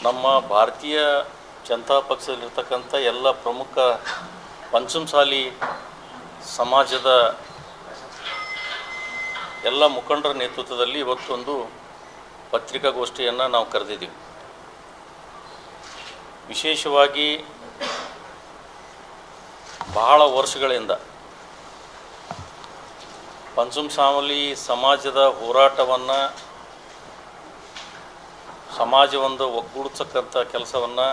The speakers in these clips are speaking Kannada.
ನಮ್ಮ ಭಾರತೀಯ ಜನತಾ ಪಕ್ಷದಲ್ಲಿರ್ತಕ್ಕಂಥ ಎಲ್ಲ ಪ್ರಮುಖ ಪಂಚಮಸಾಲಿ ಸಮಾಜದ ಎಲ್ಲ ಮುಖಂಡರ ನೇತೃತ್ವದಲ್ಲಿ ಇವತ್ತೊಂದು ಪತ್ರಿಕಾಗೋಷ್ಠಿಯನ್ನು ನಾವು ಕರೆದಿದ್ದೀವಿ. ವಿಶೇಷವಾಗಿ ಬಹಳ ವರ್ಷಗಳಿಂದ ಪಂಚಮಸಾಲಿ ಸಮಾಜದ ಹೋರಾಟವನ್ನು ಸಮಾಜವನ್ನು ಒಗ್ಗೂಡಿಸತಕ್ಕಂಥ ಕೆಲಸವನ್ನು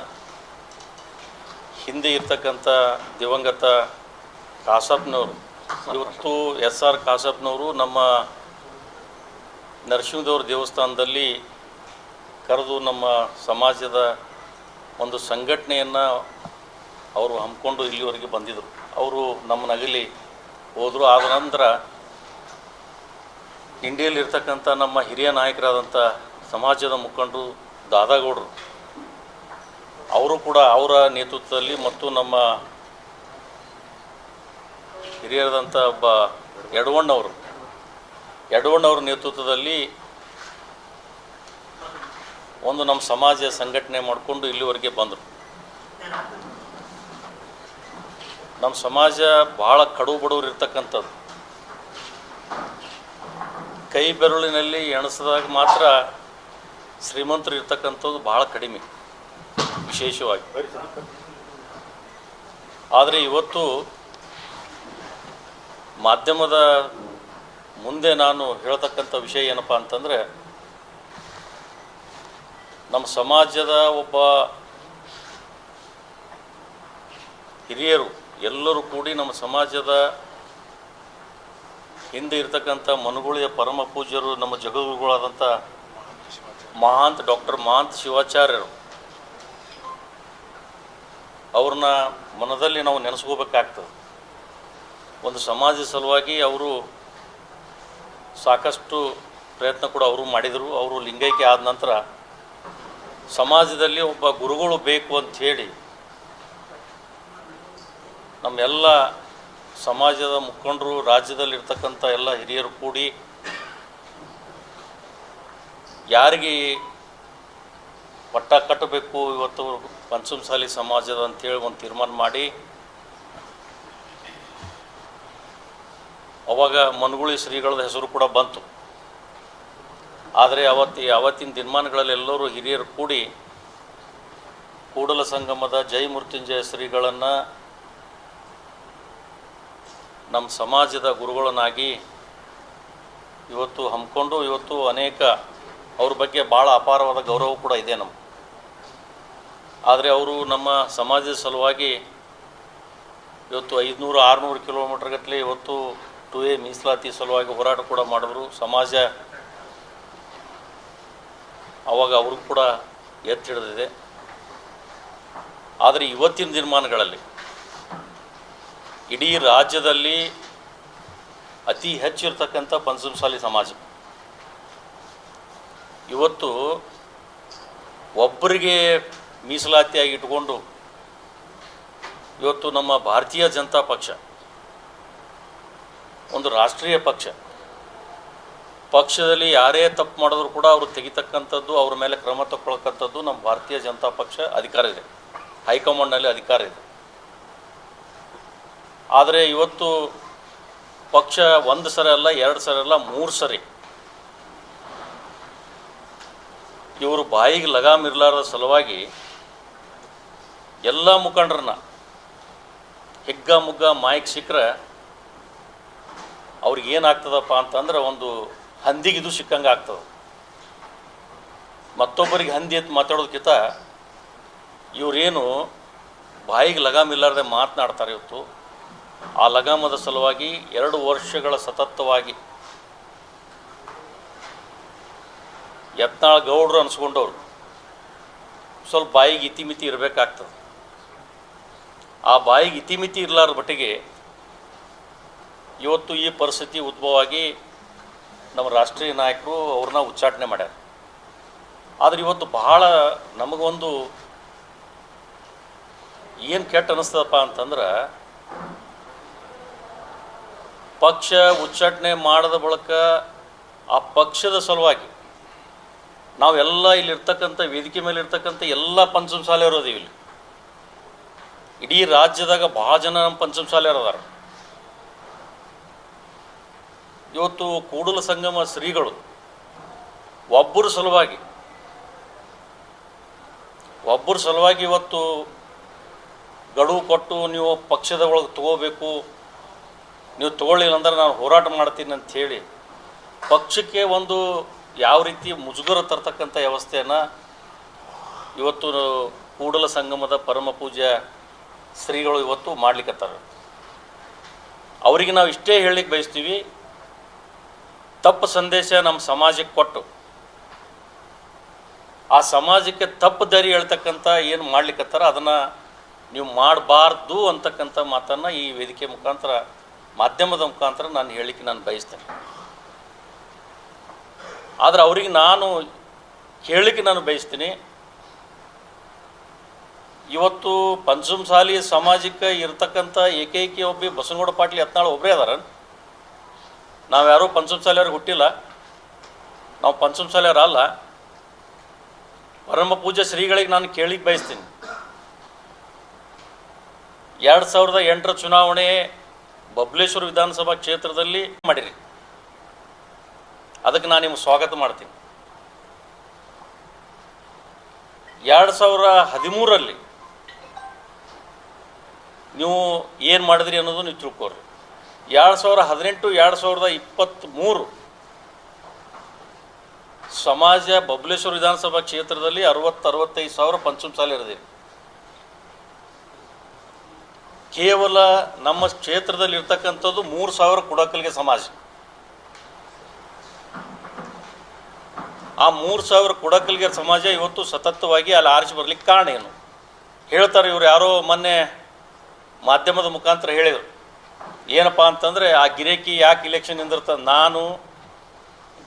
ಹಿಂದೆ ಇರ್ತಕ್ಕಂಥ ದಿವಂಗತ ಕಾಸಪ್ಪನವರು, ಇವತ್ತು SR ಕಾಸಪ್ಪನವರು ನಮ್ಮ ನರಸಿಂಹದೇವರ ದೇವಸ್ಥಾನದಲ್ಲಿ ಕರೆದು ನಮ್ಮ ಸಮಾಜದ ಒಂದು ಸಂಘಟನೆಯನ್ನು ಅವರು ಹಮ್ಮಿಕೊಂಡು ಇಲ್ಲಿವರೆಗೆ ಬಂದಿದ್ದರು. ಅವರು ನಮ್ಮನ್ನ ಅಗಲಿ ಹೋದರು. ಆದ ನಂತರ ಇಂಡಿಯಲ್ಲಿರ್ತಕ್ಕಂಥ ನಮ್ಮ ಹಿರಿಯ ನಾಯಕರಾದಂಥ ಸಮಾಜದ ಮುಖಂಡರು ದಾದಾಗೌಡರು ಅವರು ಕೂಡ ಅವರ ನೇತೃತ್ವದಲ್ಲಿ ಮತ್ತು ನಮ್ಮ ಹಿರಿಯರಾದಂಥ ಒಬ್ಬ ಯಡವಣ್ಣವ್ರ ನೇತೃತ್ವದಲ್ಲಿ ಒಂದು ನಮ್ಮ ಸಮಾಜ ಸಂಘಟನೆ ಮಾಡಿಕೊಂಡು ಇಲ್ಲಿವರೆಗೆ ಬಂದರು. ನಮ್ಮ ಸಮಾಜ ಭಾಳ ಕಡು ಬಡವರು ಇರ್ತಕ್ಕಂಥದ್ದು. ಕೈ ಬೆರಳಿನಲ್ಲಿ ಎಣಿಸಿದಾಗ ಮಾತ್ರ ಶ್ರೀಮಂತರು ಇರ್ತಕ್ಕಂಥದ್ದು ಭಾಳ ಕಡಿಮೆ ವಿಶೇಷವಾಗಿ. ಆದರೆ ಇವತ್ತು ಮಾಧ್ಯಮದ ಮುಂದೆ ನಾನು ಹೇಳ್ತಕ್ಕಂಥ ವಿಷಯ ಏನಪ್ಪ ಅಂತಂದರೆ, ನಮ್ಮ ಸಮಾಜದ ಒಬ್ಬ ಹಿರಿಯರು ಎಲ್ಲರೂ ಕೂಡಿ ನಮ್ಮ ಸಮಾಜದ ಹಿಂದೆ ಇರ್ತಕ್ಕಂಥ ಮನುಗುಳಿಯ ಪರಮ ಪೂಜ್ಯರು ನಮ್ಮ ಜಗದ್ಗುರುಗಳಾದಂಥ ಡಾಕ್ಟರ್ ಮಹಾಂತ ಶಿವಾಚಾರ್ಯರು ಅವ್ರನ್ನ ಮನದಲ್ಲಿ ನಾವು ನೆನೆಸ್ಕೋಬೇಕಾಗ್ತದೆ. ಒಂದು ಸಮಾಜದ ಸಲುವಾಗಿ ಅವರು ಸಾಕಷ್ಟು ಪ್ರಯತ್ನ ಕೂಡ ಅವರು ಮಾಡಿದರು. ಅವರು ಲಿಂಗೈಕ್ಯ ಆದ ನಂತರ ಸಮಾಜದಲ್ಲಿ ಒಬ್ಬ ಗುರುಗಳು ಬೇಕು ಅಂಥೇಳಿ ನಮ್ಮೆಲ್ಲ ಸಮಾಜದ ಮುಖಂಡರು, ರಾಜ್ಯದಲ್ಲಿರ್ತಕ್ಕಂಥ ಎಲ್ಲ ಹಿರಿಯರು ಕೂಡಿ ಯಾರಿಗೆ ಪಟ್ಟ ಕಟ್ಟಬೇಕು ಇವತ್ತು ಪಂಚಮಸಾಲಿ ಸಮಾಜದ ಅಂಥೇಳಿ ಒಂದು ತೀರ್ಮಾನ ಮಾಡಿ ಅವಾಗ ಮನುಗುಳಿ ಶ್ರೀಗಳದ ಹೆಸರು ಕೂಡ ಬಂತು. ಆದರೆ ಅವತ್ತಿನ ದಿನಮಾನಗಳಲ್ಲಿ ಎಲ್ಲರೂ ಹಿರಿಯರು ಕೂಡಿ ಕೂಡಲ ಸಂಗಮದ ಜೈ ಮೃತ್ಯುಂಜಯ ಶ್ರೀಗಳನ್ನು ನಮ್ಮ ಸಮಾಜದ ಗುರುಗಳನ್ನಾಗಿ ಇವತ್ತು ಹಮ್ಮಿಕೊಂಡು ಇವತ್ತು ಅನೇಕ ಅವ್ರ ಬಗ್ಗೆ ಭಾಳ ಅಪಾರವಾದ ಗೌರವ ಕೂಡ ಇದೆ ನಮ್ಮ. ಆದರೆ ಅವರು ನಮ್ಮ ಸಮಾಜದ ಸಲುವಾಗಿ ಇವತ್ತು 500-600 ಕಿಲೋಮೀಟರ್ ಗಟ್ಟಲೆ ಇವತ್ತು 2A ಮೀಸಲಾತಿ ಸಲುವಾಗಿ ಹೋರಾಟ ಕೂಡ ಮಾಡಿದ್ರು. ಸಮಾಜ ಅವಾಗ ಅವ್ರಿಗೂ ಕೂಡ ಎತ್ತಿ ಹಿಡಿದಿದೆ. ಆದರೆ ಇವತ್ತಿನ ದಿನಮಾನಗಳಲ್ಲಿ ಇಡೀ ರಾಜ್ಯದಲ್ಲಿ ಅತಿ ಹೆಚ್ಚಿರ್ತಕ್ಕಂಥ ಪಂಚಮಸಾಲಿ ಸಮಾಜ ಇವತ್ತು ಒಬ್ಬರಿಗೆ ಮೀಸಲಾತಿಯಾಗಿ ಇಟ್ಕೊಂಡು ಇವತ್ತು ನಮ್ಮ ಭಾರತೀಯ ಜನತಾ ಪಕ್ಷ ಒಂದು ರಾಷ್ಟ್ರೀಯ ಪಕ್ಷದಲ್ಲಿ ಯಾರೇ ತಪ್ಪು ಮಾಡಿದ್ರು ಕೂಡ ಅವರು ತೆಗಿತಕ್ಕಂಥದ್ದು, ಅವ್ರ ಮೇಲೆ ಕ್ರಮ ತಗೊಳ್ತಕ್ಕಂಥದ್ದು ನಮ್ಮ ಭಾರತೀಯ ಜನತಾ ಪಕ್ಷ ಅಧಿಕಾರ ಇದೆ, ಹೈಕಮಾಂಡ್ನಲ್ಲಿ ಅಧಿಕಾರ ಇದೆ. ಆದರೆ ಇವತ್ತು ಪಕ್ಷ 1 ಸರಿ ಅಲ್ಲ, 2 ಸರಿ ಅಲ್ಲ, 3 ಸರಿ ಇವರು ಬಾಯಿಗೆ ಲಗಾಮ್ ಇರಲಾರದ ಸಲುವಾಗಿ ಎಲ್ಲ ಮುಖಂಡರನ್ನ ಹಿಗ್ಗ ಮುಗ್ಗ ಮಾಯಿಗೆ ಸಿಕ್ಕರೆ ಅವ್ರಿಗೆ ಏನಾಗ್ತದಪ್ಪ ಅಂತಂದ್ರೆ ಒಂದು ಹಂದಿಗಿದು ಸಿಕ್ಕಂಗೆ ಆಗ್ತದೆ. ಮತ್ತೊಬ್ಬರಿಗೆ ಹಂದಿ ಎತ್ತು ಮಾತಾಡೋದಕ್ಕಿಂತ ಇವರೇನು ಬಾಯಿಗೆ ಲಗಾಮ್ ಇಲ್ಲಾರದೆ ಮಾತನಾಡ್ತಾರೆ. ಇವತ್ತು ಆ ಲಗಾಮದ ಸಲುವಾಗಿ 2 ವರ್ಷಗಳ ಸತತವಾಗಿ ಯತ್ನಾಳ್ ಗೌಡ್ರು ಅನಿಸ್ಕೊಂಡವ್ರು ಸ್ವಲ್ಪ ಬಾಯಿಗೆ ಇತಿಮಿತಿ ಇರಬೇಕಾಗ್ತದೆ. ಆ ಬಾಯಿಗೆ ಇತಿಮಿತಿ ಇರಲಾರ್ದ ಮಟ್ಟಿಗೆ ಇವತ್ತು ಈ ಪರಿಸ್ಥಿತಿ ಉದ್ಭವವಾಗಿ ನಮ್ಮ ರಾಷ್ಟ್ರೀಯ ನಾಯಕರು ಅವ್ರನ್ನ ಉಚ್ಚಾಟನೆ ಮಾಡ್ಯಾರ. ಆದರೆ ಇವತ್ತು ಬಹಳ ನಮಗೊಂದು ಏನು ಕೆಟ್ಟ ಅನ್ನಿಸ್ತದಪ್ಪ ಅಂತಂದ್ರೆ, ಪಕ್ಷ ಉಚ್ಚಾಟನೆ ಮಾಡಿದ ಬಳಿಕ ಆ ಪಕ್ಷದ ಸಲುವಾಗಿ ನಾವೆಲ್ಲ ಇಲ್ಲಿರ್ತಕ್ಕಂಥ ವೇದಿಕೆ ಮೇಲೆ ಇರ್ತಕ್ಕಂಥ ಎಲ್ಲ ಪಂಚಮ ಶಾಲೆಯವರು ಅದೀವಿ ಇಲ್ಲಿ. ಇಡೀ ರಾಜ್ಯದಾಗ ಭಾಳ ಜನ ನಮ್ಮ ಪಂಚಮ ಶಾಲೆಯವರು ಅದಾರ. ಇವತ್ತು ಕೂಡಲ ಸಂಗಮ ಶ್ರೀಗಳು ಒಬ್ಬರ ಸಲುವಾಗಿ ಇವತ್ತು ಗಡುವು ಕೊಟ್ಟು ನೀವು ಪಕ್ಷದ ಒಳಗೆ ತಗೋಬೇಕು, ನೀವು ತಗೊಳ್ಳಿಲ್ಲ ಅಂದ್ರೆ ನಾನು ಹೋರಾಟ ಮಾಡ್ತೀನಿ ಅಂತ ಹೇಳಿ ಪಕ್ಷಕ್ಕೆ ಒಂದು ಯಾವ ರೀತಿ ಮುಜುಗರ ತರ್ತಕ್ಕಂಥ ವ್ಯವಸ್ಥೆಯನ್ನು ಇವತ್ತು ಕೂಡಲ ಸಂಗಮದ ಪರಮ ಪೂಜ್ಯ ಶ್ರೀಗಳು ಇವತ್ತು ಮಾಡ್ಲಿಕ್ಕತ್ತಾರೆ. ಅವರಿಗೆ ನಾವು ಇಷ್ಟೇ ಹೇಳಲಿಕ್ಕೆ ಬಯಸ್ತೀವಿ, ತಪ್ಪು ಸಂದೇಶ ನಮ್ಮ ಸಮಾಜಕ್ಕೆ ಕೊಟ್ಟು ಆ ಸಮಾಜಕ್ಕೆ ತಪ್ಪು ದಾರಿ ಹೇಳ್ತಕ್ಕಂಥ ಏನು ಮಾಡ್ಲಿಕ್ಕತ್ತಾರ ಅದನ್ನು ನೀವು ಮಾಡಬಾರ್ದು ಅಂತಕ್ಕಂಥ ಮಾತನ್ನು ಈ ವೇದಿಕೆ ಮುಖಾಂತರ, ಮಾಧ್ಯಮದ ಮುಖಾಂತರ ನಾನು ಹೇಳಿಕ್ಕೆ ನಾನು ಬಯಸ್ತೇನೆ. ಆದರೆ ಅವರಿಗೆ ನಾನು ಹೇಳಲಿಕ್ಕೆ ನಾನು ಬಯಸ್ತೀನಿ, ಇವತ್ತು ಪಂಚಮಸಾಲಿ ಸಮಾಜಕ್ಕೆ ಇರ್ತಕ್ಕಂಥ ಏಕೈಕ ಒಬ್ಬ ಬಸನಗೌಡ ಪಾಟೀಲ್ ಯತ್ನಾಳ್ ಒಬ್ಬರೇ ಅದಾರ. ನಾವ್ಯಾರೂ ಪಂಚಮಸಾಲಿಯವ್ರಿಗೆ ಹುಟ್ಟಿಲ್ಲ, ನಾವು ಪಂಚಮಸಾಲಿಯವ್ರು ಅಲ್ಲ. ಪರಮ ಪೂಜ್ಯ ಶ್ರೀಗಳಿಗೆ ನಾನು ಕೇಳಲಿಕ್ಕೆ ಬಯಸ್ತೀನಿ, 2008 ಚುನಾವಣೆ ಬಬಲೇಶ್ವರ ವಿಧಾನಸಭಾ ಕ್ಷೇತ್ರದಲ್ಲಿ ಮಾಡಿರಿ, ಅದಕ್ಕೆ ನಾನು ನಿಮ್ಗೆ ಸ್ವಾಗತ ಮಾಡ್ತೀನಿ. 2013 ನೀವು ಏನು ಮಾಡಿದ್ರಿ ಅನ್ನೋದು ನೀವು ತಿಳ್ಕೊರಿ. 2018, 2023 ಸಮಾಜ ಬಬಲೇಶ್ವರ ವಿಧಾನಸಭಾ ಕ್ಷೇತ್ರದಲ್ಲಿ 60-65 ಸಾವಿರ ಪಂಚಮಸಾಲಿ ಇರದಿರಿ. ಕೇವಲ ನಮ್ಮ ಕ್ಷೇತ್ರದಲ್ಲಿ ಇರ್ತಕ್ಕಂಥದ್ದು 3,000 ಕುಡಕಲ್ಗೆ ಸಮಾಜ. ಆ 3,000 ಕುಡಕಲ್ಗೆ ಸಮಾಜ ಇವತ್ತು ಸತತವಾಗಿ ಅಲ್ಲಿ ಆರಿಸಿ ಬರ್ಲಿಕ್ಕೆ ಕಾರಣ ಏನು ಹೇಳ್ತಾರೆ. ಇವರು ಯಾರೋ ಮೊನ್ನೆ ಮಾಧ್ಯಮದ ಮುಖಾಂತರ ಹೇಳಿದರು, ಏನಪ್ಪ ಅಂತಂದರೆ ಆ ಗಿರೇಕಿ ಯಾಕೆ ಇಲೆಕ್ಷನ್ ನಿಂದಿರ್ತದೆ. ನಾನು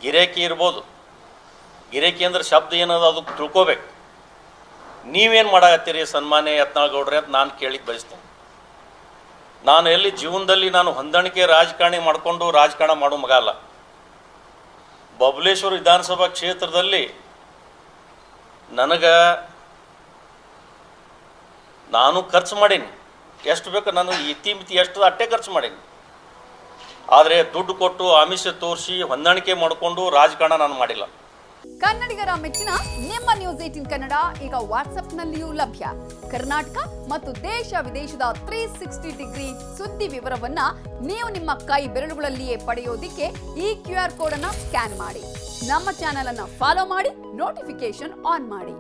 ಗಿರೇಕಿ ಇರ್ಬೋದು, ಗಿರೇಕಿ ಅಂದ್ರೆ ಶಬ್ದ ಏನದು ಅದು ತಿಳ್ಕೋಬೇಕು. ನೀವೇನು ಮಾಡಾಕತ್ತೀರಿ ಸನ್ಮಾನ್ಯ ಯತ್ನಾಳ್ ಗೌಡ್ರೆ ಅಂತ ನಾನು ಕೇಳಿಕ್ಕೆ ಬಯಸ್ತೇನೆ. ನಾನು ಎಲ್ಲಿ ಜೀವನದಲ್ಲಿ ನಾನು ಹೊಂದಾಣಿಕೆ ರಾಜಕಾರಣಿ ಮಾಡಿಕೊಂಡು ರಾಜಕಾರಣ ಮಾಡೋ ಮಗ ಅಲ್ಲ. ಬಬಲೇಶ್ವರ ವಿಧಾನಸಭಾ ಕ್ಷೇತ್ರದಲ್ಲಿ ನಾನು ಖರ್ಚು ಮಾಡೀನಿ, ಎಷ್ಟು ಬೇಕು ನಾನು ಇತಿಮಿತಿ ಎಷ್ಟು ಅಟ್ಟೆ ಖರ್ಚು ಮಾಡೀನಿ. ಆದರೆ ದುಡ್ಡು ಕೊಟ್ಟು ಆಮಿಷ ತೋರಿಸಿ ಹೊಂದಾಣಿಕೆ ಮಾಡಿಕೊಂಡು ರಾಜಕಾರಣ ನಾನು ಮಾಡಿಲ್ಲ. ಕನ್ನಡಿಗರ ಮೆಚ್ಚಿನ ನಿಮ್ಮ ನ್ಯೂಸ್ 18 ಕನ್ನಡ ಈಗ ವಾಟ್ಸ್ಆಪ್ನಲ್ಲಿಯೂ ಲಭ್ಯ. ಕರ್ನಾಟಕ ಮತ್ತು ದೇಶ ವಿದೇಶದ 360 ಡಿಗ್ರಿ ಸುದ್ದಿ ವಿವರವನ್ನ ನೀವು ನಿಮ್ಮ ಕೈ ಬೆರಳುಗಳಲ್ಲಿಯೇ ಪಡೆಯೋದಿಕ್ಕೆ ಈ QR ಕೋಡ್ ಅನ್ನು ಸ್ಕ್ಯಾನ್ ಮಾಡಿ. ನಮ್ಮ ಚಾನೆಲ್ ಅನ್ನು ಫಾಲೋ ಮಾಡಿ, ನೋಟಿಫಿಕೇಶನ್ ಆನ್ ಮಾಡಿ.